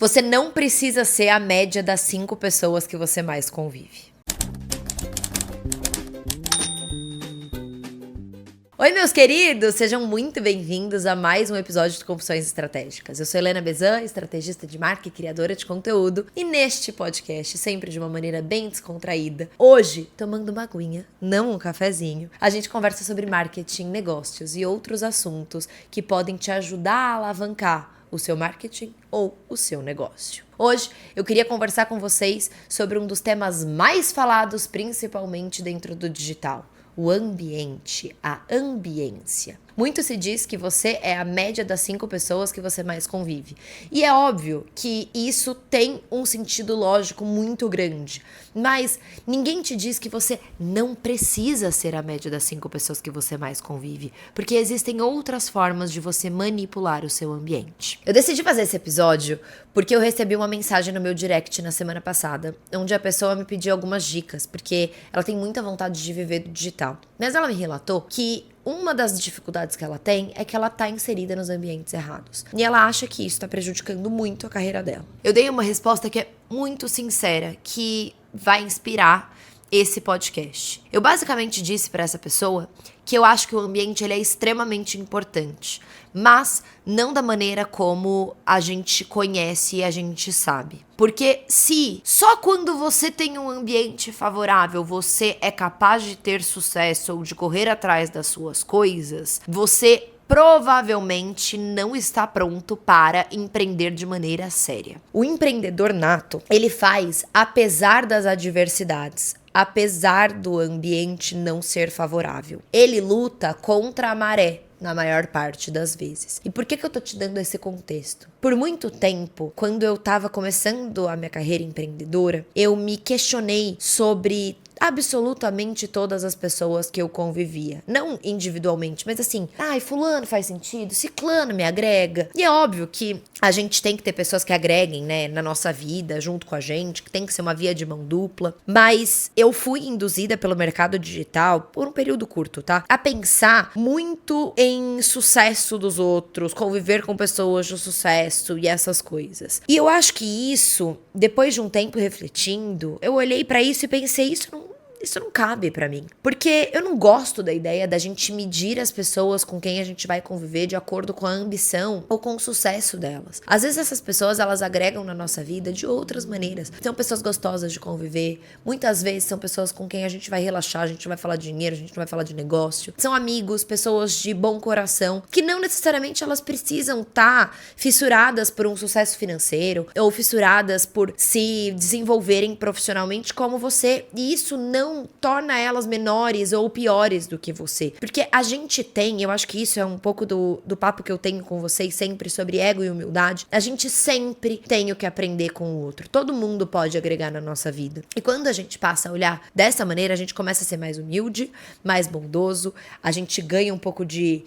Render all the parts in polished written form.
Você não precisa ser a média das 5 pessoas que você mais convive. Oi, meus queridos! Sejam muito bem-vindos a mais um episódio de Confissões Estratégicas. Eu sou Helena Bezan, estrategista de marca e criadora de conteúdo. E neste podcast, sempre de uma maneira bem descontraída, hoje, tomando uma aguinha, não um cafezinho, a gente conversa sobre marketing, negócios e outros assuntos que podem te ajudar a alavancar o seu marketing ou o seu negócio. Hoje eu queria conversar com vocês sobre um dos temas mais falados, principalmente dentro do digital: o ambiente, a ambiência. Muito se diz que você é a média das 5 pessoas que você mais convive. E é óbvio que isso tem um sentido lógico muito grande. Mas ninguém te diz que você não precisa ser a média das 5 pessoas que você mais convive. Porque existem outras formas de você manipular o seu ambiente. Eu decidi fazer esse episódio porque eu recebi uma mensagem no meu direct na semana passada, onde a pessoa me pediu algumas dicas, porque ela tem muita vontade de viver do digital. Mas ela me relatou que uma das dificuldades que ela tem é que ela tá inserida nos ambientes errados. E ela acha que isso tá prejudicando muito a carreira dela. Eu dei uma resposta que é muito sincera, que vai inspirar esse podcast. Eu basicamente disse para essa pessoa que eu acho que o ambiente ele é extremamente importante, mas não da maneira como a gente conhece e a gente sabe. Porque se só quando você tem um ambiente favorável você é capaz de ter sucesso ou de correr atrás das suas coisas, você provavelmente não está pronto para empreender de maneira séria. O empreendedor nato, ele faz apesar das adversidades, apesar do ambiente não ser favorável. Ele luta contra a maré na maior parte das vezes. E por que eu tô te dando esse contexto? Por muito tempo, quando eu tava começando a minha carreira empreendedora, eu me questionei sobre absolutamente todas as pessoas que eu convivia. Não individualmente, mas assim, fulano faz sentido, ciclano me agrega. E é óbvio que a gente tem que ter pessoas que agreguem, né, na nossa vida, junto com a gente, que tem que ser uma via de mão dupla. Mas eu fui induzida pelo mercado digital, por um período curto, tá? A pensar muito em sucesso dos outros, conviver com pessoas de sucesso e essas coisas. E eu acho que isso, depois de um tempo refletindo, eu olhei pra isso e pensei, isso não cabe pra mim. Porque eu não gosto da ideia da gente medir as pessoas com quem a gente vai conviver de acordo com a ambição ou com o sucesso delas. Às vezes essas pessoas, elas agregam na nossa vida de outras maneiras. São pessoas gostosas de conviver. Muitas vezes são pessoas com quem a gente vai relaxar, a gente vai falar de dinheiro, a gente vai falar de negócio. São amigos, pessoas de bom coração, que não necessariamente elas precisam estar fissuradas por um sucesso financeiro ou fissuradas por se desenvolverem profissionalmente como você. E isso não torna elas menores ou piores do que você. Porque a gente tem, eu acho que isso é um pouco do papo que eu tenho com vocês sempre sobre ego e humildade, a gente sempre tem o que aprender com o outro. Todo mundo pode agregar na nossa vida. E quando a gente passa a olhar dessa maneira, a gente começa a ser mais humilde, mais bondoso, a gente ganha um pouco de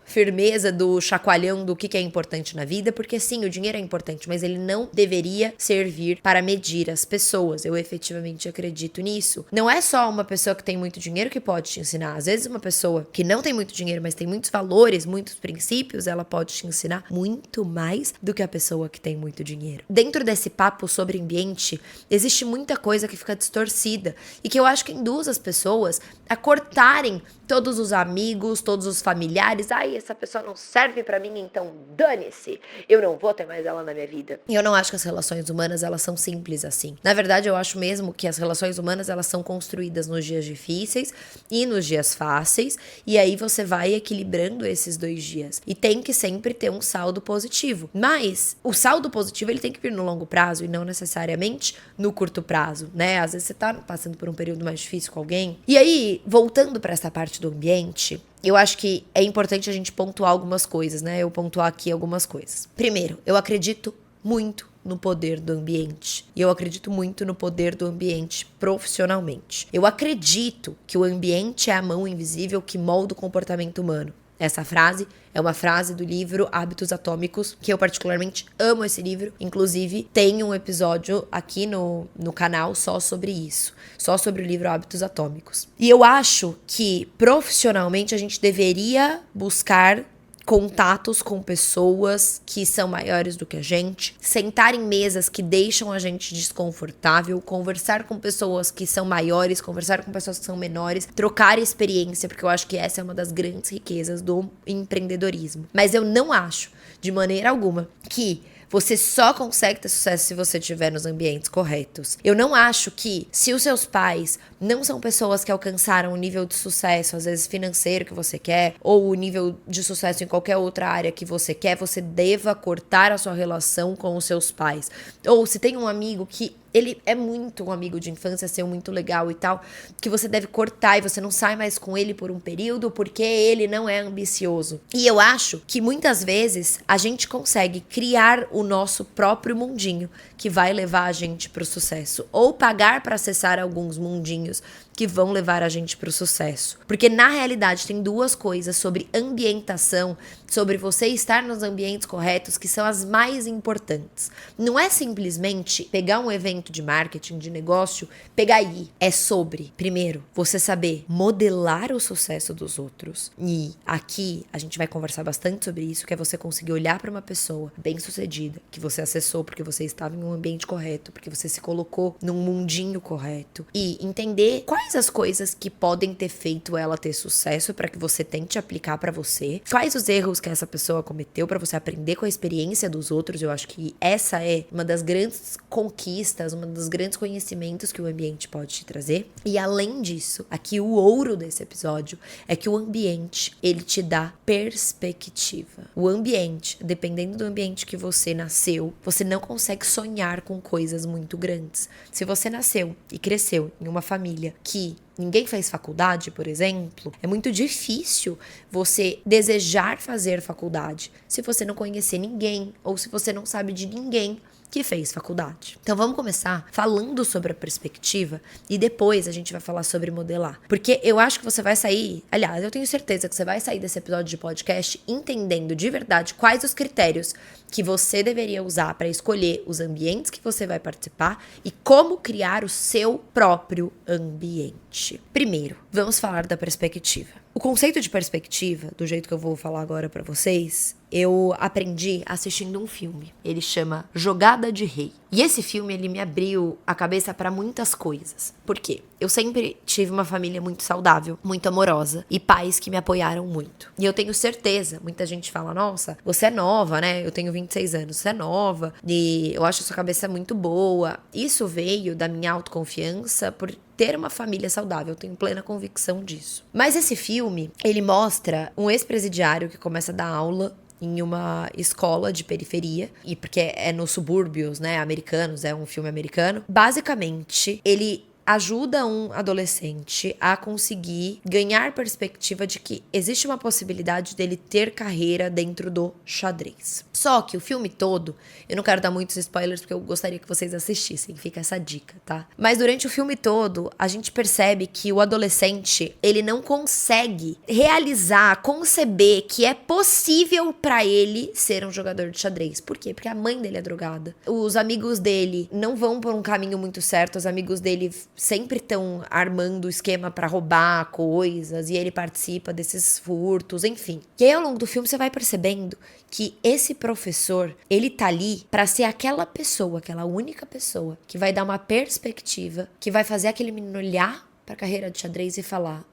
firmeza do chacoalhão do que é importante na vida, porque sim, o dinheiro é importante, mas ele não deveria servir para medir as pessoas. Eu efetivamente acredito nisso. Não é só uma pessoa que tem muito dinheiro que pode te ensinar. Às vezes uma pessoa que não tem muito dinheiro, mas tem muitos valores, muitos princípios, ela pode te ensinar muito mais do que a pessoa que tem muito dinheiro. Dentro desse papo sobre ambiente, existe muita coisa que fica distorcida e que eu acho que induz as pessoas a cortarem todos os amigos, todos os familiares. Essa pessoa não serve pra mim, então dane-se. Eu não vou ter mais ela na minha vida. E eu não acho que as relações humanas, elas são simples assim. Na verdade, eu acho mesmo que as relações humanas, elas são construídas nos dias difíceis e nos dias fáceis. E aí você vai equilibrando esses 2 dias. E tem que sempre ter um saldo positivo. Mas o saldo positivo, ele tem que vir no longo prazo e não necessariamente no curto prazo, né? Às vezes você tá passando por um período mais difícil com alguém. E aí, voltando pra essa parte do ambiente, eu acho que é importante a gente pontuar algumas coisas, né? Eu pontuar aqui algumas coisas. Primeiro, eu acredito muito no poder do ambiente. E eu acredito muito no poder do ambiente profissionalmente. Eu acredito que o ambiente é a mão invisível que molda o comportamento humano. Essa frase é uma frase do livro Hábitos Atômicos, que eu particularmente amo esse livro. Inclusive, tem um episódio aqui no canal só sobre isso. Só sobre o livro Hábitos Atômicos. E eu acho que, profissionalmente, a gente deveria buscar contatos com pessoas que são maiores do que a gente, sentar em mesas que deixam a gente desconfortável, conversar com pessoas que são maiores, conversar com pessoas que são menores, trocar experiência, porque eu acho que essa é uma das grandes riquezas do empreendedorismo. Mas eu não acho, de maneira alguma, que você só consegue ter sucesso se você estiver nos ambientes corretos. Eu não acho que, se os seus pais não são pessoas que alcançaram o nível de sucesso, às vezes financeiro que você quer, ou o nível de sucesso em qualquer outra área que você quer, você deva cortar a sua relação com os seus pais. Ou se tem um amigo que ele é muito um amigo de infância, seu muito legal e tal, que você deve cortar e você não sai mais com ele por um período porque ele não é ambicioso. E eu acho que muitas vezes a gente consegue criar o nosso próprio mundinho que vai levar a gente pro sucesso, ou pagar para acessar alguns mundinhos que vão levar a gente pro sucesso. Porque na realidade tem duas coisas sobre ambientação, sobre você estar nos ambientes corretos, que são as mais importantes. Não é simplesmente pegar um evento de marketing, de negócio, pegar e ir. É sobre, primeiro, você saber modelar o sucesso dos outros. E aqui a gente vai conversar bastante sobre isso, que é você conseguir olhar para uma pessoa bem-sucedida, que você acessou porque você estava em um ambiente correto, porque você se colocou num mundinho correto, e entender quais as coisas que podem ter feito ela ter sucesso para que você tente aplicar para você, quais os erros que essa pessoa cometeu para você aprender com a experiência dos outros. Eu acho que essa é uma das grandes conquistas, um dos grandes conhecimentos que o ambiente pode te trazer. E além disso, aqui o ouro desse episódio é que o ambiente, ele te dá perspectiva. O ambiente, dependendo do ambiente que você nasceu, você não consegue sonhar com coisas muito grandes. Se você nasceu e cresceu em uma família que ninguém fez faculdade, por exemplo, é muito difícil você desejar fazer faculdade se você não conhecer ninguém ou se você não sabe de ninguém que fez faculdade. Então vamos começar falando sobre a perspectiva e depois a gente vai falar sobre modelar. Porque eu acho que você vai sair, aliás, eu tenho certeza que você vai sair desse episódio de podcast entendendo de verdade quais os critérios que você deveria usar para escolher os ambientes que você vai participar e como criar o seu próprio ambiente. Primeiro, vamos falar da perspectiva. O conceito de perspectiva, do jeito que eu vou falar agora pra vocês, eu aprendi assistindo um filme. Ele chama Jogada de Rei. E esse filme, ele me abriu a cabeça pra muitas coisas. Por quê? Eu sempre tive uma família muito saudável, muito amorosa e pais que me apoiaram muito. E eu tenho certeza, muita gente fala, nossa, você é nova, né? Eu tenho 26 anos, você é nova e eu acho a sua cabeça muito boa. Isso veio da minha autoconfiança por ter uma família saudável, eu tenho plena convicção disso. Mas esse filme, ele mostra um ex-presidiário que começa a dar aula em uma escola de periferia, e porque é nos subúrbios, né, americanos, é um filme americano. Basicamente, ele ajuda um adolescente a conseguir ganhar perspectiva de que existe uma possibilidade dele ter carreira dentro do xadrez. Só que o filme todo, eu não quero dar muitos spoilers porque eu gostaria que vocês assistissem, fica essa dica, tá? Mas durante o filme todo, a gente percebe que o adolescente, ele não consegue realizar, conceber que é possível pra ele ser um jogador de xadrez. Por quê? Porque a mãe dele é drogada. Os amigos dele não vão por um caminho muito certo, os amigos dele sempre estão armando esquema pra roubar coisas e ele participa desses furtos, enfim. E aí ao longo do filme você vai percebendo que esse professor, ele tá ali pra ser aquela pessoa, aquela única pessoa que vai dar uma perspectiva, que vai fazer aquele menino olhar pra carreira de xadrez e falar,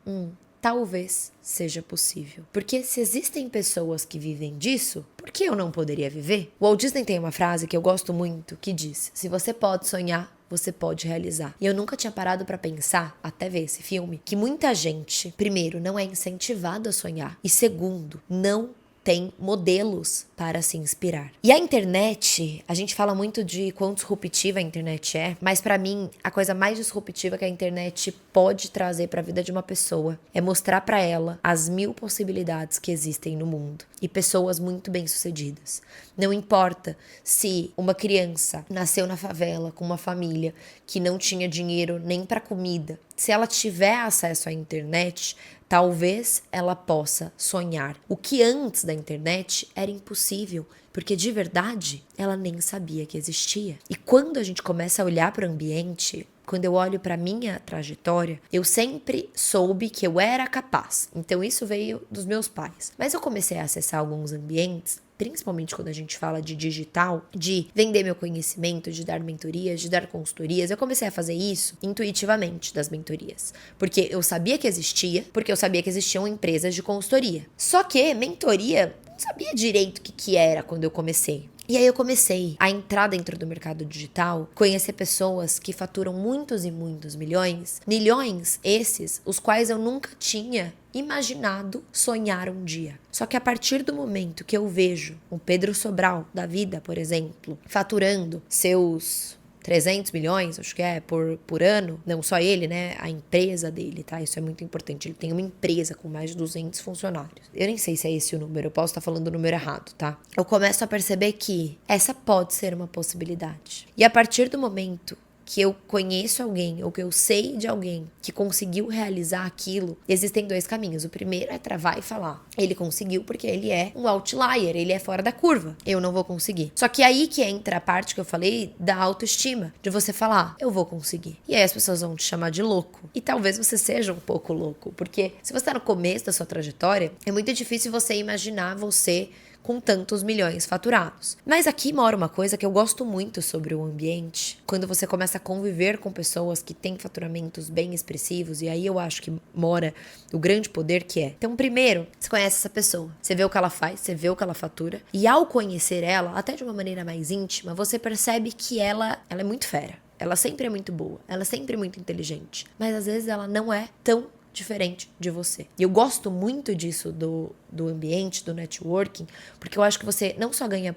talvez seja possível. Porque se existem pessoas que vivem disso, por que eu não poderia viver? O Walt Disney tem uma frase que eu gosto muito, que diz, se você pode sonhar, você pode realizar. E eu nunca tinha parado pra pensar, até ver esse filme, que muita gente, primeiro, não é incentivada a sonhar. E segundo, não tem modelos para se inspirar. E a internet, a gente fala muito de quão disruptiva a internet é, mas pra mim, a coisa mais disruptiva que a internet pode trazer pra vida de uma pessoa é mostrar pra ela as 1000 possibilidades que existem no mundo e pessoas muito bem-sucedidas. Não importa se uma criança nasceu na favela com uma família que não tinha dinheiro nem pra comida, se ela tiver acesso à internet, talvez ela possa sonhar. O que antes da internet era impossível, porque de verdade ela nem sabia que existia. E quando a gente começa a olhar para o ambiente quando eu olho para minha trajetória, eu sempre soube que eu era capaz. Então isso veio dos meus pais. Mas eu comecei a acessar alguns ambientes, principalmente quando a gente fala de digital, de vender meu conhecimento, de dar mentorias, de dar consultorias. Eu comecei a fazer isso intuitivamente das mentorias. Porque eu sabia que existia, porque eu sabia que existiam empresas de consultoria. Só que mentoria, não sabia direito o que era quando eu comecei. E aí eu comecei a entrar dentro do mercado digital, conhecer pessoas que faturam muitos e muitos milhões. Milhões esses, os quais eu nunca tinha imaginado sonhar um dia. Só que a partir do momento que eu vejo o Pedro Sobral da vida, por exemplo, faturando seus 300 milhões, acho que é, por ano. Não só ele, né? A empresa dele, tá? Isso é muito importante. Ele tem uma empresa com mais de 200 funcionários. Eu nem sei se é esse o número, eu posso estar falando o número errado, tá? Eu começo a perceber que essa pode ser uma possibilidade. E a partir do momento que eu conheço alguém ou que eu sei de alguém que conseguiu realizar aquilo, existem dois caminhos. O primeiro é travar e falar: ele conseguiu porque ele é um outlier, ele é fora da curva. Eu não vou conseguir. Só que aí que entra a parte que eu falei da autoestima, de você falar: eu vou conseguir. E aí as pessoas vão te chamar de louco. E talvez você seja um pouco louco, porque se você tá no começo da sua trajetória, é muito difícil você imaginar você com tantos milhões faturados. Mas aqui mora uma coisa que eu gosto muito sobre o ambiente, quando você começa a conviver com pessoas que têm faturamentos bem expressivos, e aí eu acho que mora o grande poder que é. Então, primeiro, você conhece essa pessoa, você vê o que ela faz, você vê o que ela fatura, e ao conhecer ela, até de uma maneira mais íntima, você percebe que ela é muito fera. Ela sempre é muito boa, ela é sempre muito inteligente, mas às vezes ela não é tão diferente de você. E eu gosto muito disso do ambiente, do networking, porque eu acho que você não só ganha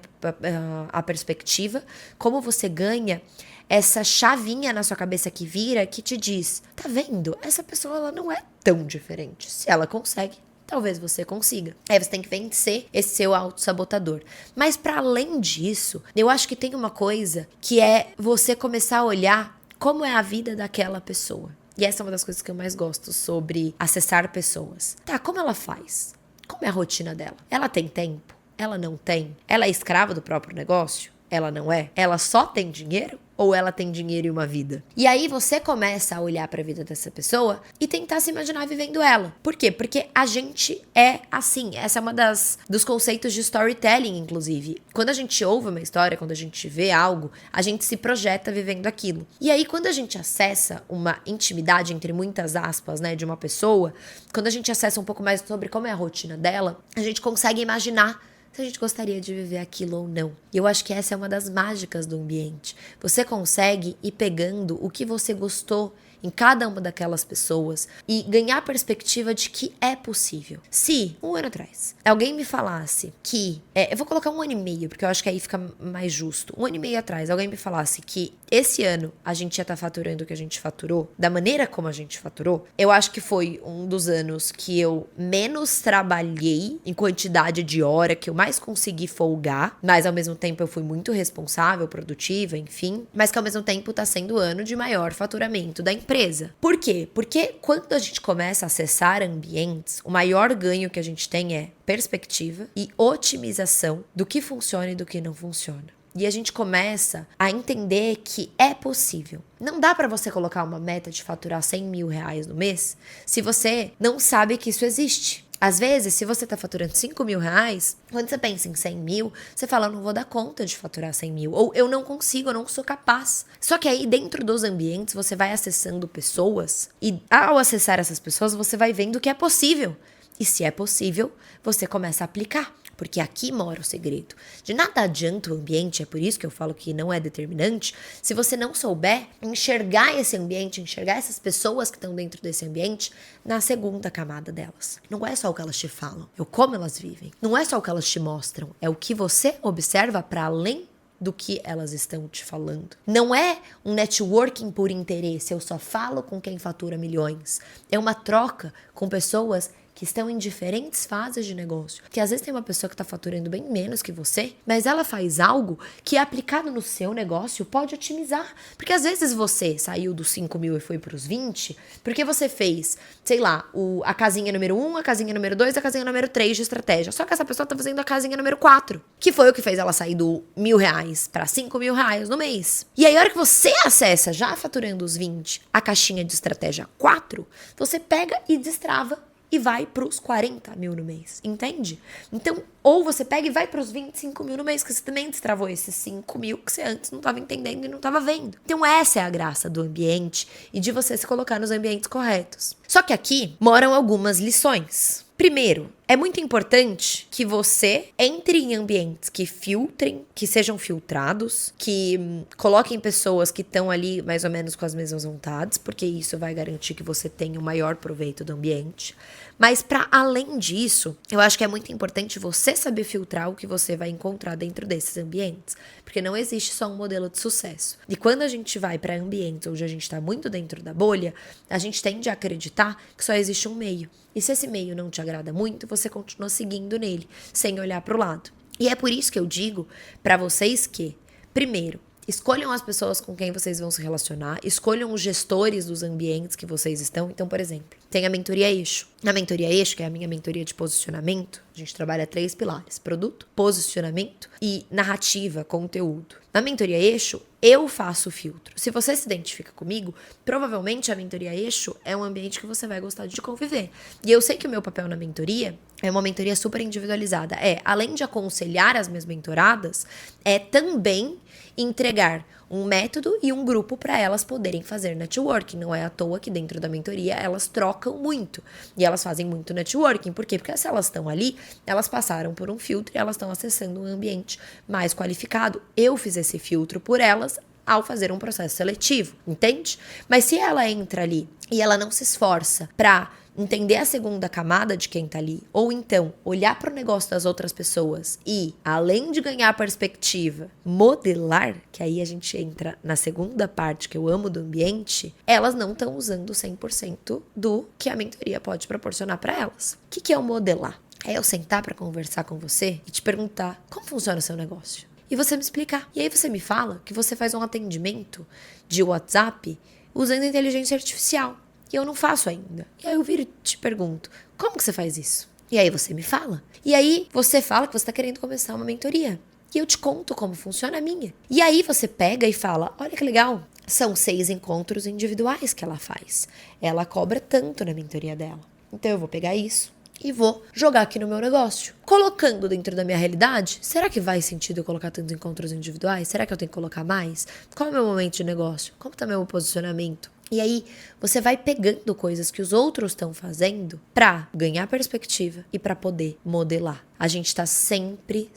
a perspectiva, como você ganha essa chavinha na sua cabeça que vira, que te diz: tá vendo? Essa pessoa, ela não é tão diferente. Se ela consegue, talvez você consiga. Aí você tem que vencer esse seu autossabotador. Mas para além disso, eu acho que tem uma coisa que é você começar a olhar como é a vida daquela pessoa. E essa é uma das coisas que eu mais gosto sobre acessar pessoas. Tá, como ela faz? Como é a rotina dela? Ela tem tempo? Ela não tem? Ela é escrava do próprio negócio? Ela não é? Ela só tem dinheiro? Ou ela tem dinheiro e uma vida? E aí você começa a olhar para a vida dessa pessoa e tentar se imaginar vivendo ela. Por quê? Porque a gente é assim. Essa é uma dos conceitos de storytelling, inclusive. Quando a gente ouve uma história, quando a gente vê algo, a gente se projeta vivendo aquilo. E aí quando a gente acessa uma intimidade, entre muitas aspas, né, de uma pessoa, quando a gente acessa um pouco mais sobre como é a rotina dela, a gente consegue imaginar se a gente gostaria de viver aquilo ou não. E eu acho que essa é uma das mágicas do ambiente. Você consegue ir pegando o que você gostou em cada uma daquelas pessoas e ganhar a perspectiva de que é possível. Se, um ano atrás, alguém me falasse que... eu vou colocar 1 ano e meio, porque eu acho que aí fica mais justo. 1 ano e meio atrás, alguém me falasse que esse ano a gente ia estar faturando o que a gente faturou, da maneira como a gente faturou, eu acho que foi um dos anos que eu menos trabalhei em quantidade de hora, que eu mais consegui folgar, mas ao mesmo tempo eu fui muito responsável, produtiva, enfim, mas que ao mesmo tempo tá sendo o ano de maior faturamento da empresa. Por quê? Porque quando a gente começa a acessar ambientes, o maior ganho que a gente tem é perspectiva e otimização do que funciona e do que não funciona. E a gente começa a entender que é possível. Não dá pra você colocar uma meta de faturar 100 mil reais no mês se você não sabe que isso existe. Às vezes, se você tá faturando 5 mil reais, quando você pensa em 100 mil, você fala: eu não vou dar conta de faturar 100 mil. Ou eu não consigo, eu não sou capaz. Só que aí, dentro dos ambientes, você vai acessando pessoas. E ao acessar essas pessoas, você vai vendo que é possível. E se é possível, você começa a aplicar. Porque aqui mora o segredo. De nada adianta o ambiente, é por isso que eu falo que não é determinante, se você não souber enxergar esse ambiente, enxergar essas pessoas que estão dentro desse ambiente na segunda camada delas. Não é só o que elas te falam, é o como elas vivem. Não é só o que elas te mostram, é o que você observa para além do que elas estão te falando. Não é um networking por interesse, eu só falo com quem fatura milhões. É uma troca com pessoas que estão em diferentes fases de negócio. Que às vezes tem uma pessoa que está faturando bem menos que você, mas ela faz algo que aplicado no seu negócio pode otimizar. Porque às vezes você saiu dos 5 mil e foi para os 20, porque você fez, sei lá, a casinha número 1, a casinha número 2, a casinha número 3 de estratégia. Só que essa pessoa tá fazendo a casinha número 4, que foi o que fez ela sair do R$1.000 para R$5.000 no mês. E aí, a hora que você acessa, já faturando os 20, a caixinha de estratégia 4, você pega e destrava e vai pros 40 mil no mês, entende? Então, ou você pega e vai pros 25 mil no mês, que você também destravou esses 5 mil que você antes não estava entendendo e não estava vendo. Então, essa é a graça do ambiente e de você se colocar nos ambientes corretos. Só que aqui moram algumas lições. Primeiro, é muito importante que você entre em ambientes que filtrem, que sejam filtrados, que coloquem pessoas que estão ali mais ou menos com as mesmas vontades, porque isso vai garantir que você tenha o maior proveito do ambiente. Mas para além disso, eu acho que é muito importante você saber filtrar o que você vai encontrar dentro desses ambientes, porque não existe só um modelo de sucesso. E quando a gente vai para ambientes onde a gente está muito dentro da bolha, a gente tende a acreditar que só existe um meio. E se esse meio não te agrada muito, você continua seguindo nele, sem olhar para o lado. E é por isso que eu digo para vocês que, primeiro, escolham as pessoas com quem vocês vão se relacionar, escolham os gestores dos ambientes que vocês estão. Então, por exemplo, tem a mentoria Eixo. Na mentoria Eixo, que é a minha mentoria de posicionamento, a gente trabalha 3 pilares: produto, posicionamento e narrativa, conteúdo. Na mentoria Eixo, eu faço o filtro. Se você se identifica comigo, provavelmente a mentoria Eixo é um ambiente que você vai gostar de conviver. E eu sei que o meu papel na mentoria é uma mentoria super individualizada. Além de aconselhar as minhas mentoradas, é também entregar um método e um grupo para elas poderem fazer networking. Não é à toa que dentro da mentoria elas trocam muito. E elas fazem muito networking. Por quê? Porque se elas estão ali, elas passaram por um filtro e elas estão acessando um ambiente mais qualificado. Eu fiz esse filtro por elas ao fazer um processo seletivo, entende? Mas se ela entra ali e ela não se esforça para entender a segunda camada de quem tá ali, ou então olhar para o negócio das outras pessoas e, além de ganhar perspectiva, modelar, que aí a gente entra na segunda parte que eu amo do ambiente, elas não estão usando 100% do que a mentoria pode proporcionar para elas. O que é o modelar? É eu sentar para conversar com você e te perguntar como funciona o seu negócio. E você me explicar. E aí você me fala que você faz um atendimento de WhatsApp usando inteligência artificial. E eu não faço ainda. E aí eu viro e te pergunto, como que você faz isso? E aí você me fala. E aí você fala que você está querendo começar uma mentoria. E eu te conto como funciona a minha. E aí você pega e fala, olha que legal, são 6 encontros individuais que ela faz. Ela cobra tanto na mentoria dela. Então eu vou pegar isso e vou jogar aqui no meu negócio. Colocando dentro da minha realidade, será que faz sentido eu colocar tantos encontros individuais? Será que eu tenho que colocar mais? Qual é o meu momento de negócio? Como está meu posicionamento? E aí, você vai pegando coisas que os outros estão fazendo pra ganhar perspectiva e pra poder modelar. A gente tá sempre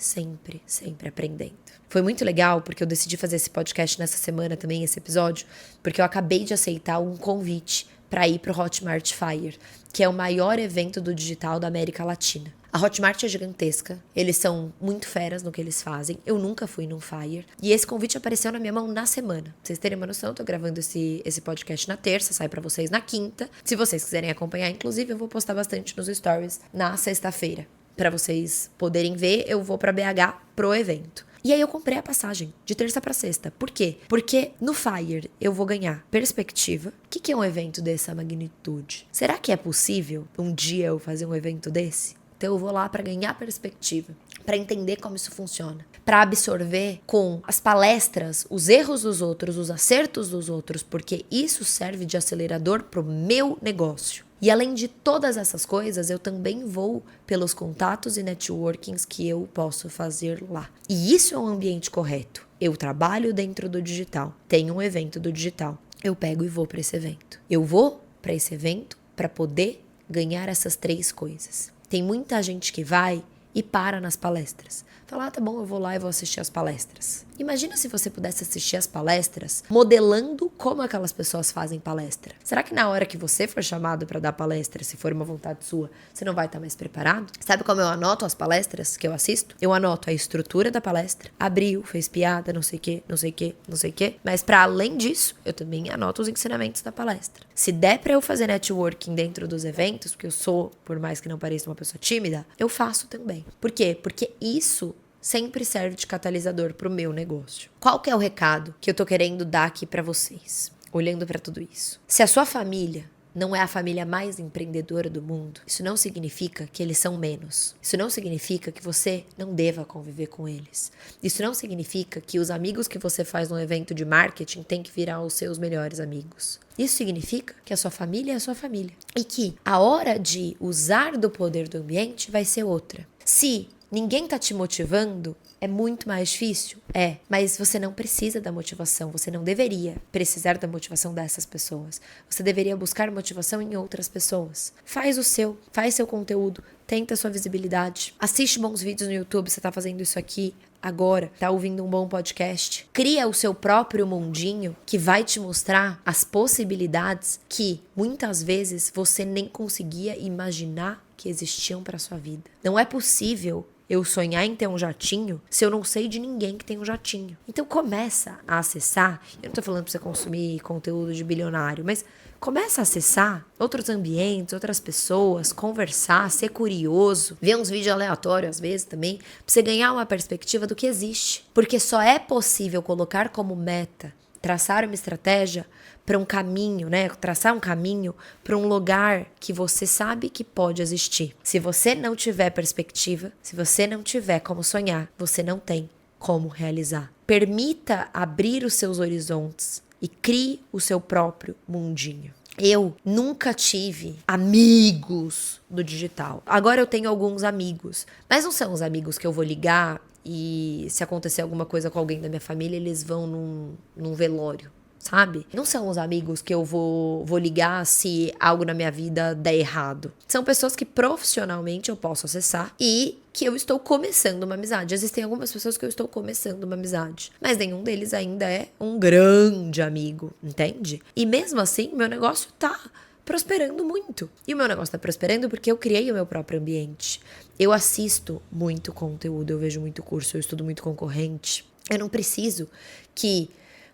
aprendendo. Foi muito legal, porque eu decidi fazer esse podcast nessa semana também, esse episódio, porque eu acabei de aceitar um convite para ir pro Hotmart Fire, que é o maior evento do digital da América Latina. A Hotmart é gigantesca, eles são muito feras no que eles fazem. Eu nunca fui num Fire. E esse convite apareceu na minha mão na semana. Pra vocês terem uma noção, eu tô gravando esse podcast na terça, sai pra vocês na quinta. Se vocês quiserem acompanhar, inclusive, eu vou postar bastante nos stories na sexta-feira. Pra vocês poderem ver, eu vou pra BH pro evento. E aí eu comprei a passagem de terça pra sexta. Por quê? Porque no Fire eu vou ganhar perspectiva. O que é um evento dessa magnitude? Será que é possível um dia eu fazer um evento desse? Então eu vou lá para ganhar perspectiva, para entender como isso funciona, para absorver com as palestras os erros dos outros, os acertos dos outros, porque isso serve de acelerador pro meu negócio. E além de todas essas coisas, eu também vou pelos contatos e networkings que eu posso fazer lá. E isso é um ambiente correto. Eu trabalho dentro do digital, tenho um evento do digital, eu pego e vou para esse evento. Eu vou para esse evento para poder ganhar essas 3 coisas. Tem muita gente que vai e para nas palestras. Fala, tá bom, eu vou lá e vou assistir as palestras. Imagina se você pudesse assistir as palestras modelando como aquelas pessoas fazem palestra. Será que na hora que você for chamado para dar palestra, se for uma vontade sua, você não vai estar mais preparado? Sabe como eu anoto as palestras que eu assisto? Eu anoto a estrutura da palestra, abriu, fez piada, não sei o que, não sei o que, não sei o que. Mas para além disso, eu também anoto os ensinamentos da palestra. Se der para eu fazer networking dentro dos eventos, porque eu sou, por mais que não pareça uma pessoa tímida, eu faço também. Por quê? Porque isso sempre serve de catalisador pro meu negócio. Qual que é o recado que eu tô querendo dar aqui pra vocês, olhando pra tudo isso? Se a sua família não é a família mais empreendedora do mundo, isso não significa que eles são menos. Isso não significa que você não deva conviver com eles. Isso não significa que os amigos que você faz num evento de marketing têm que virar os seus melhores amigos. Isso significa que a sua família é a sua família. E que a hora de usar do poder do ambiente vai ser outra. Se ninguém tá te motivando, é muito mais difícil? É, mas você não precisa da motivação, você não deveria precisar da motivação dessas pessoas. Você deveria buscar motivação em outras pessoas. Faz o seu, faz seu conteúdo, tenta sua visibilidade. Assiste bons vídeos no YouTube, você tá fazendo isso aqui agora, tá ouvindo um bom podcast. Cria o seu próprio mundinho que vai te mostrar as possibilidades que muitas vezes você nem conseguia imaginar que existiam para sua vida. Não é possível eu sonhar em ter um jatinho se eu não sei de ninguém que tem um jatinho. Então começa a acessar, eu não tô falando pra você consumir conteúdo de bilionário, mas começa a acessar outros ambientes, outras pessoas, conversar, ser curioso, ver uns vídeos aleatórios às vezes também, pra você ganhar uma perspectiva do que existe. Porque só é possível colocar como meta, traçar uma estratégia para um caminho, né? Traçar um caminho para um lugar que você sabe que pode existir. Se você não tiver perspectiva, se você não tiver como sonhar, você não tem como realizar. Permita abrir os seus horizontes e crie o seu próprio mundinho. Eu nunca tive amigos do digital. Agora eu tenho alguns amigos, mas não são os amigos que eu vou ligar e se acontecer alguma coisa com alguém da minha família, eles vão num velório. Sabe? Não são os amigos que eu vou ligar se algo na minha vida der errado. São pessoas que profissionalmente eu posso acessar e que eu estou começando uma amizade. Existem algumas pessoas que eu estou começando uma amizade, mas nenhum deles ainda é um grande amigo, entende? E mesmo assim, meu negócio tá prosperando muito. E o meu negócio tá prosperando porque eu criei o meu próprio ambiente. Eu assisto muito conteúdo, eu vejo muito curso, eu estudo muito concorrente. Eu não preciso que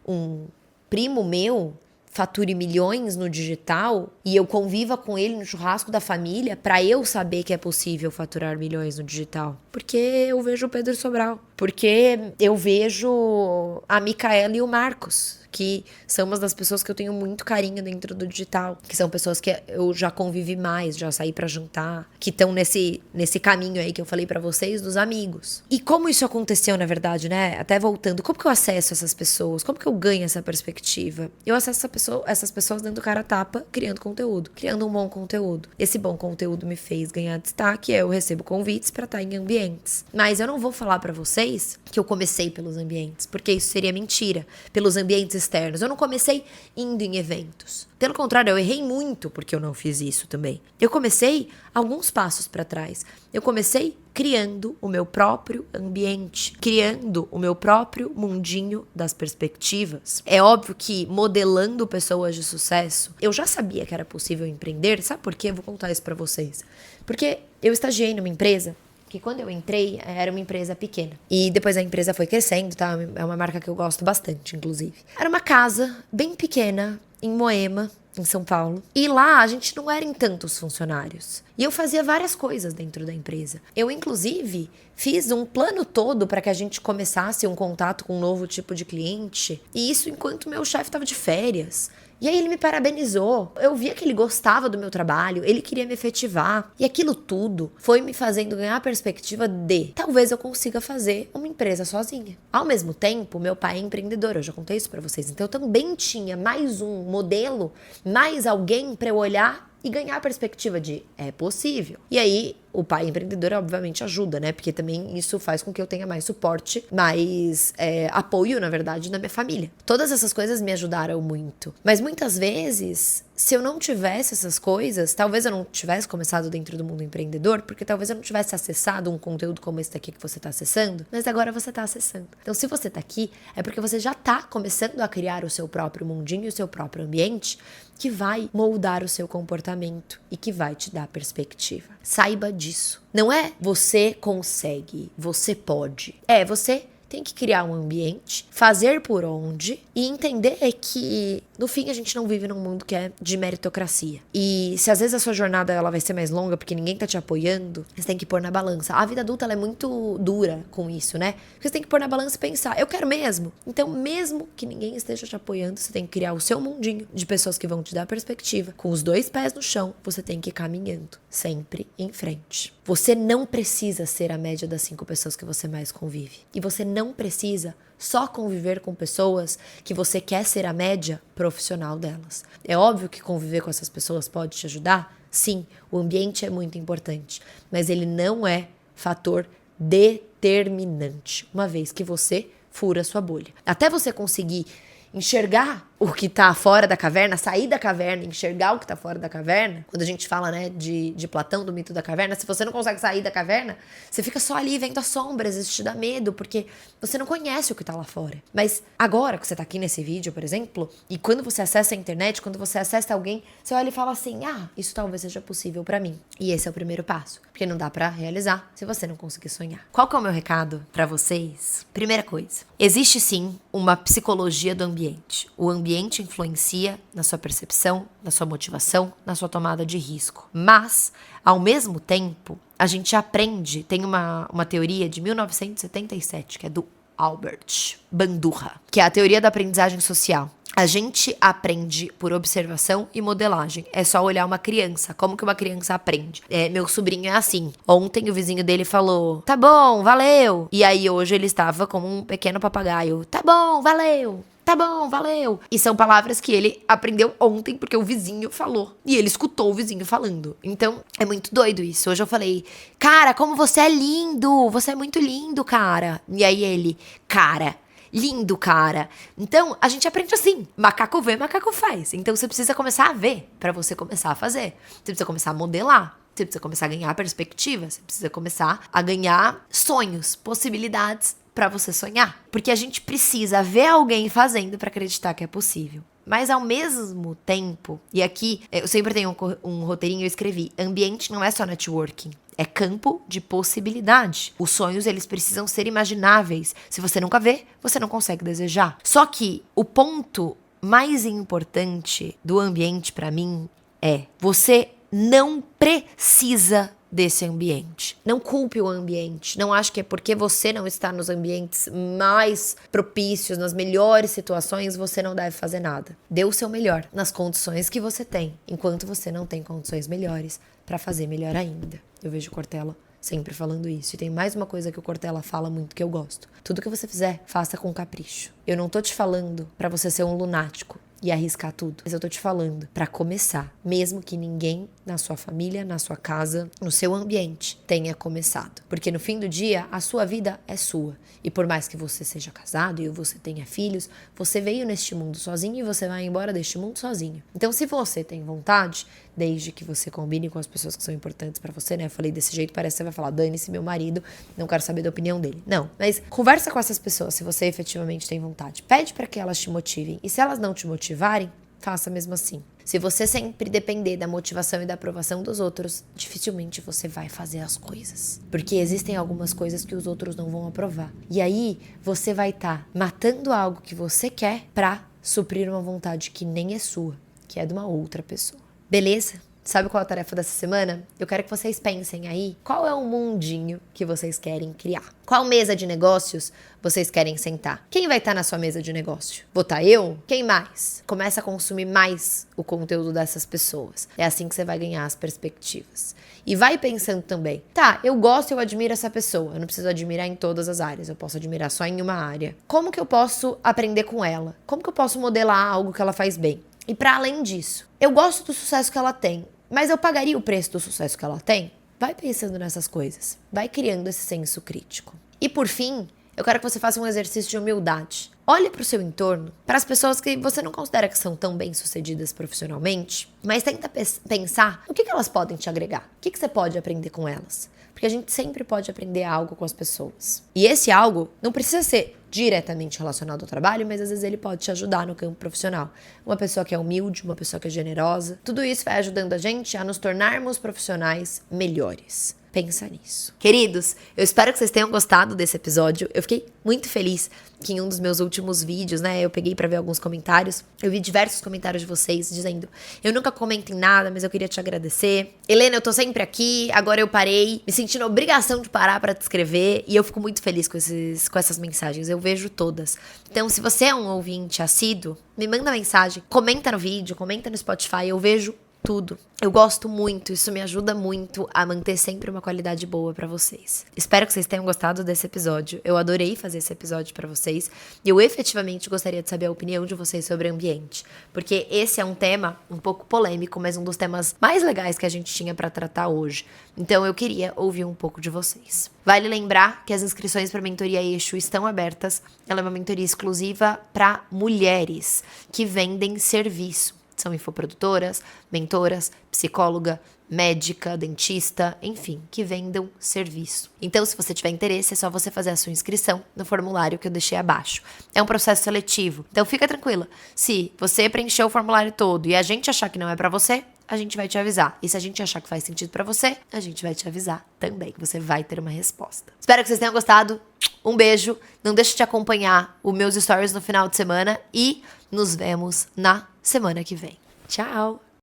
um primo meu fature milhões no digital e eu conviva com ele no churrasco da família para eu saber que é possível faturar milhões no digital. Porque eu vejo o Pedro Sobral. Porque eu vejo a Micaela e o Marcos, que são umas das pessoas que eu tenho muito carinho dentro do digital. Que são pessoas que eu já convivi mais, já saí pra jantar. Que estão nesse caminho aí que eu falei pra vocês, dos amigos. E como isso aconteceu, na verdade, né? Até voltando, como que eu acesso essas pessoas? Como que eu ganho essa perspectiva? Eu acesso essas pessoas dando cara a tapa, criando conteúdo. Criando um bom conteúdo. Esse bom conteúdo me fez ganhar destaque, eu recebo convites pra estar em ambientes. Mas eu não vou falar pra vocês que eu comecei pelos ambientes, porque isso seria mentira. Pelos ambientes externos. Eu não comecei indo em eventos. Pelo contrário, eu errei muito porque eu não fiz isso também. Eu comecei alguns passos para trás. Eu comecei criando o meu próprio ambiente, criando o meu próprio mundinho das perspectivas. É óbvio que modelando pessoas de sucesso, eu já sabia que era possível empreender. Sabe por quê? Eu vou contar isso para vocês. Porque eu estagiei numa empresa que quando eu entrei, era uma empresa pequena. E depois a empresa foi crescendo, tá? É uma marca que eu gosto bastante, inclusive. Era uma casa bem pequena, em Moema, em São Paulo. E lá a gente não era em tantos funcionários. E eu fazia várias coisas dentro da empresa. Eu, inclusive, fiz um plano todo para que a gente começasse um contato com um novo tipo de cliente. E isso enquanto meu chefe estava de férias. E aí ele me parabenizou. Eu via que ele gostava do meu trabalho, ele queria me efetivar. E aquilo tudo foi me fazendo ganhar a perspectiva de talvez eu consiga fazer uma empresa sozinha. Ao mesmo tempo, meu pai é empreendedor, eu já contei isso pra vocês. Então eu também tinha mais um modelo, mais alguém pra eu olhar e ganhar a perspectiva de é possível. E aí, o pai empreendedor obviamente ajuda, né? Porque também isso faz com que eu tenha mais suporte, mais apoio, na verdade, na minha família. Todas essas coisas me ajudaram muito. Mas muitas vezes, se eu não tivesse essas coisas, talvez eu não tivesse começado dentro do mundo empreendedor, porque talvez eu não tivesse acessado um conteúdo como esse daqui que você tá acessando, mas agora você tá acessando. Então, se você tá aqui, é porque você já tá começando a criar o seu próprio mundinho, o seu próprio ambiente, que vai moldar o seu comportamento e que vai te dar perspectiva. Saiba disso. Não é você consegue, você pode. É, você tem que criar um ambiente, fazer por onde e entender que, no fim, a gente não vive num mundo que é de meritocracia. E se às vezes a sua jornada ela vai ser mais longa porque ninguém tá te apoiando, você tem que pôr na balança. A vida adulta ela é muito dura com isso, né? Porque você tem que pôr na balança e pensar, eu quero mesmo. Então, mesmo que ninguém esteja te apoiando, você tem que criar o seu mundinho de pessoas que vão te dar perspectiva. Com os 2 pés no chão, você tem que ir caminhando, sempre em frente. Você não precisa ser a média das 5 pessoas que você mais convive. E você não precisa só conviver com pessoas que você quer ser a média profissional delas. É óbvio que conviver com essas pessoas pode te ajudar? Sim, o ambiente é muito importante, mas ele não é fator determinante, uma vez que você fura a sua bolha. Até você conseguir enxergar o que tá fora da caverna, sair da caverna, enxergar o que tá fora da caverna. Quando a gente fala, né, de Platão, do mito da caverna, se você não consegue sair da caverna, você fica só ali vendo as sombras, isso te dá medo, porque você não conhece o que tá lá fora. Mas agora que você tá aqui nesse vídeo, por exemplo, e quando você acessa a internet, quando você acessa alguém, você olha e fala assim, isso talvez seja possível pra mim. E esse é o primeiro passo, porque não dá pra realizar se você não conseguir sonhar. Qual que é o meu recado pra vocês? Primeira coisa, existe sim uma psicologia do ambiente. O ambiente influencia na sua percepção, na sua motivação, na sua tomada de risco. Mas, ao mesmo tempo, a gente aprende, tem uma teoria de 1977, que é do Albert Bandura, que é a teoria da aprendizagem social. A gente aprende por observação e modelagem. É só olhar uma criança. Como que uma criança aprende? Meu sobrinho é assim. Ontem o vizinho dele falou, tá bom, valeu. E aí hoje ele estava como um pequeno papagaio. Tá bom, valeu. Tá bom, valeu. E são palavras que ele aprendeu ontem porque o vizinho falou. E ele escutou o vizinho falando. Então, é muito doido isso. Hoje eu falei, cara, como você é lindo. Você é muito lindo, cara. E aí ele, cara, lindo, cara. Então, a gente aprende assim. Macaco vê, macaco faz. Então, você precisa começar a ver pra você começar a fazer. Você precisa começar a modelar. Você precisa começar a ganhar perspectiva. Você precisa começar a ganhar sonhos, possibilidades pra você sonhar. Porque a gente precisa ver alguém fazendo pra acreditar que é possível. Mas ao mesmo tempo, e aqui eu sempre tenho um roteirinho, eu escrevi, ambiente não é só networking. É campo de possibilidade. Os sonhos, eles precisam ser imagináveis. Se você nunca vê, você não consegue desejar. Só que o ponto mais importante do ambiente pra mim é você não precisa desse ambiente. Não culpe o ambiente. Não ache que é porque você não está nos ambientes mais propícios, nas melhores situações, você não deve fazer nada. Dê o seu melhor nas condições que você tem, enquanto você não tem condições melhores para fazer melhor ainda. Eu vejo o Cortella sempre falando isso. E tem mais uma coisa que o Cortella fala muito que eu gosto. Tudo que você fizer, faça com capricho. Eu não tô te falando para você ser um lunático e arriscar tudo. Mas eu tô te falando pra começar, mesmo que ninguém na sua família, na sua casa, no seu ambiente tenha começado. Porque no fim do dia, a sua vida é sua. E por mais que você seja casado e você tenha filhos, você veio neste mundo sozinho e você vai embora deste mundo sozinho. Então, se você tem vontade, desde que você combine com as pessoas que são importantes pra você, né? Eu falei desse jeito, parece que você vai falar, dane-se meu marido, não quero saber da opinião dele. Não, mas conversa com essas pessoas se você efetivamente tem vontade. Pede pra que elas te motivem. E se elas não te motivarem, faça mesmo assim. Se você sempre depender da motivação e da aprovação dos outros, dificilmente você vai fazer as coisas. Porque existem algumas coisas que os outros não vão aprovar. E aí, você vai estar matando algo que você quer pra suprir uma vontade que nem é sua, que é de uma outra pessoa. Beleza? Sabe qual é a tarefa dessa semana? Eu quero que vocês pensem aí qual é o mundinho que vocês querem criar. Qual mesa de negócios vocês querem sentar? Quem vai estar na sua mesa de negócio? Vou estar eu? Quem mais? Começa a consumir mais o conteúdo dessas pessoas. É assim que você vai ganhar as perspectivas. E vai pensando também, tá, eu gosto e eu admiro essa pessoa. Eu não preciso admirar em todas as áreas, eu posso admirar só em uma área. Como que eu posso aprender com ela? Como que eu posso modelar algo que ela faz bem? E para além disso, eu gosto do sucesso que ela tem, mas eu pagaria o preço do sucesso que ela tem? Vai pensando nessas coisas. Vai criando esse senso crítico. E por fim, eu quero que você faça um exercício de humildade. Olhe para o seu entorno, para as pessoas que você não considera que são tão bem-sucedidas profissionalmente, mas tenta pensar o que elas podem te agregar, o que você pode aprender com elas. Porque a gente sempre pode aprender algo com as pessoas. E esse algo não precisa ser diretamente relacionado ao trabalho, mas às vezes ele pode te ajudar no campo profissional. Uma pessoa que é humilde, uma pessoa que é generosa. Tudo isso vai ajudando a gente a nos tornarmos profissionais melhores. Pensa nisso. Queridos, eu espero que vocês tenham gostado desse episódio. Eu fiquei muito feliz que em um dos meus últimos vídeos, né, eu peguei pra ver alguns comentários. Eu vi diversos comentários de vocês dizendo: eu nunca comento em nada, mas eu queria te agradecer. Helena, eu tô sempre aqui, agora eu parei, me sentindo a obrigação de parar pra te escrever. E eu fico muito feliz com essas mensagens. Eu vejo todas. Então, se você é um ouvinte assíduo, me manda mensagem, comenta no vídeo, comenta no Spotify, eu vejo tudo. Eu gosto muito, isso me ajuda muito a manter sempre uma qualidade boa pra vocês. Espero que vocês tenham gostado desse episódio. Eu adorei fazer esse episódio pra vocês e eu efetivamente gostaria de saber a opinião de vocês sobre ambiente, porque esse é um tema um pouco polêmico, mas um dos temas mais legais que a gente tinha pra tratar hoje. Então eu queria ouvir um pouco de vocês. Vale lembrar que as inscrições para a Mentoria Eixo estão abertas. Ela é uma mentoria exclusiva para mulheres que vendem serviço. São infoprodutoras, mentoras, psicóloga, médica, dentista, enfim, que vendam serviço. Então, se você tiver interesse, é só você fazer a sua inscrição no formulário que eu deixei abaixo. É um processo seletivo, então fica tranquila. Se você preencheu o formulário todo e a gente achar que não é pra você, a gente vai te avisar. E se a gente achar que faz sentido pra você, a gente vai te avisar também, que você vai ter uma resposta. Espero que vocês tenham gostado. Um beijo. Não deixe de acompanhar os meus stories no final de semana e nos vemos na semana que vem. Tchau!